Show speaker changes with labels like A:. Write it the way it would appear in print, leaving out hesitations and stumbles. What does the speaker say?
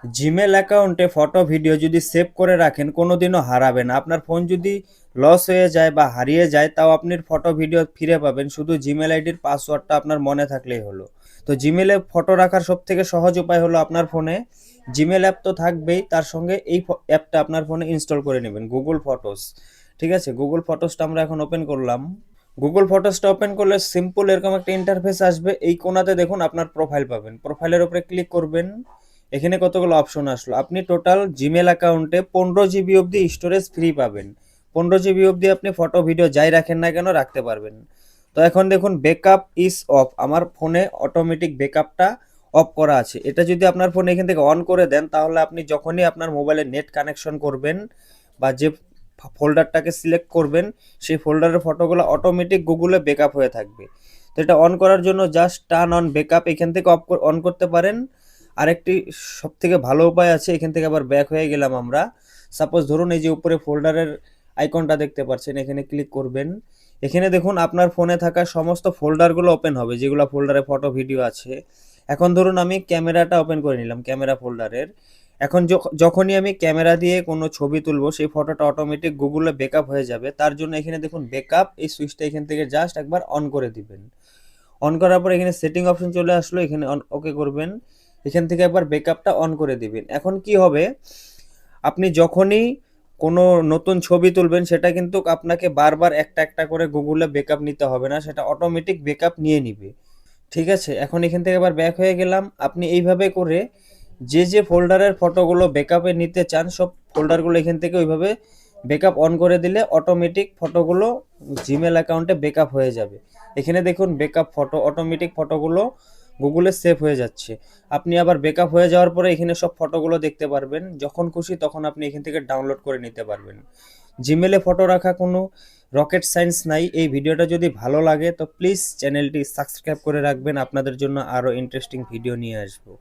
A: Gmail অ্যাকাউন্টে photo video যদি save করে রাখেন কোনোদিনও হারাবে না। আপনার ফোন যদি লস হয়ে যায় বা হারিয়ে যায় তাও আপনি ফটো ভিডিও ফিরে পাবেন, শুধু জিমেল আইডির পাসওয়ার্ডটা আপনার মনে থাকলেই হলো। তো জিমেলে ফটো রাখার সব থেকে সহজ উপায় হলো আপনার ফোনে জিমেল অ্যাপ তো থাকবেই, তার সঙ্গে এই অ্যাপটা আপনার ফোনে ইনস্টল করে নেবেন, গুগল ফটোস। ঠিক আছে, গুগল ফটোসটা আমরা এখন ওপেন করলাম। গুগল ফটোসটা ওপেন করলে সিম্পল এরকম একটা ইন্টারফেস আসবে। এই কোণাতে দেখুন আপনার প্রোফাইল পাবেন, প্রোফাইলের উপরে ক্লিক করবেন। এখানে কতগুলো অপশন আসলো, আপনি টোটাল জিমেল অ্যাকাউন্টে 15 জিবি অবধি স্টোরেজ ফ্রি পাবেন। 15 জিবি অবধি আপনি ফটো ভিডিও যাই রাখেন না কেন রাখতে পারবেন। তো এখন দেখুন ব্যাকআপ ইজ অফ, আমার ফোনে অটোমেটিক ব্যাকআপটা অফ করা আছে। এটা যদি আপনার ফোনে এখান থেকে অন করে দেন তাহলে আপনি যখনই আপনার মোবাইলে নেট কানেকশন করবেন বা যে ফোল্ডারটাকে সিলেক্ট করবেন সেই ফোল্ডারের ফটোগুলো অটোমেটিক গুগলে ব্যাকআপ হয়ে থাকবে। তো এটা অন করার জন্য জাস্ট টার্ন অন ব্যাকআপ এখান থেকে অন করতে পারেন। আরেকটি সব থেকে ভালো উপায় আছে, এখান থেকে আবার ব্যাক হয়ে গেলাম আমরা। সাপোজ ধরুন এই যে উপরে ফোল্ডারের আইকনটা দেখতে পাচ্ছেন, এখানে ক্লিক করবেন। এখানে দেখুন আপনার ফোনে থাকা সমস্ত ফোল্ডারগুলো ওপেন হবে, যেগুলো ফোল্ডারে ফটো ভিডিও আছে। এখন ধরুন আমি ক্যামেরাটা ওপেন করে নিলাম, ক্যামেরা ফোল্ডারের। এখন যখনই আমি ক্যামেরা দিয়ে কোনো ছবি তুলবো সেই ফটোটা অটোমেটিক গুগলে ব্যাকআপ হয়ে যাবে। তার জন্য এখানে দেখুন ব্যাকআপ এই সুইচটা এখান থেকে জাস্ট একবার অন করে দিবেন। অন করার পর এখানে সেটিং অপশন চলে আসলো, এখানে ওকে করবেন। এখান থেকে একবার ব্যাকআপটা অন করে দিবেন। এখন কি হবে, আপনি যখনই কোনো নতুন ছবি তুলবেন সেটা কিন্তু আপনাকে বারবার একটা একটা করে গুগলে ব্যাকআপ নিতে হবে না, সেটা অটোমেটিক ব্যাকআপ নিয়ে নিবে। ঠিক আছে, এখন এখান থেকে আবার ব্যাক হয়ে গেলাম। আপনি এইভাবে করে যে ফোল্ডারের ফটোগুলো ব্যাকআপে নিতে চান সব ফোল্ডারগুলো এখান থেকে ওইভাবে ব্যাকআপ অন করে দিলে অটোমেটিক ফটোগুলো জিমেল অ্যাকাউন্টে ব্যাকআপ হয়ে যাবে। এখানে দেখুন ব্যাকআপ ফটো, অটোমেটিক ফটোগুলো গুগলে সেভ হয়ে যাচ্ছে। আপনি আবার ব্যাকআপ হয়ে যাওয়ার পরে এখানে সব ফটোগুলো দেখতে পারবেন, যখন খুশি তখন আপনি এখান থেকে ডাউনলোড করে নিতে পারবেন। জিমেলে ফটো রাখা কোনো রকেট সায়েন্স নাই। এই ভিডিওটা যদি ভালো লাগে তো প্লিজ চ্যানেলটি সাবস্ক্রাইব করে রাখবেন, আপনাদের জন্য আরও ইন্টারেস্টিং ভিডিও নিয়ে আসবো।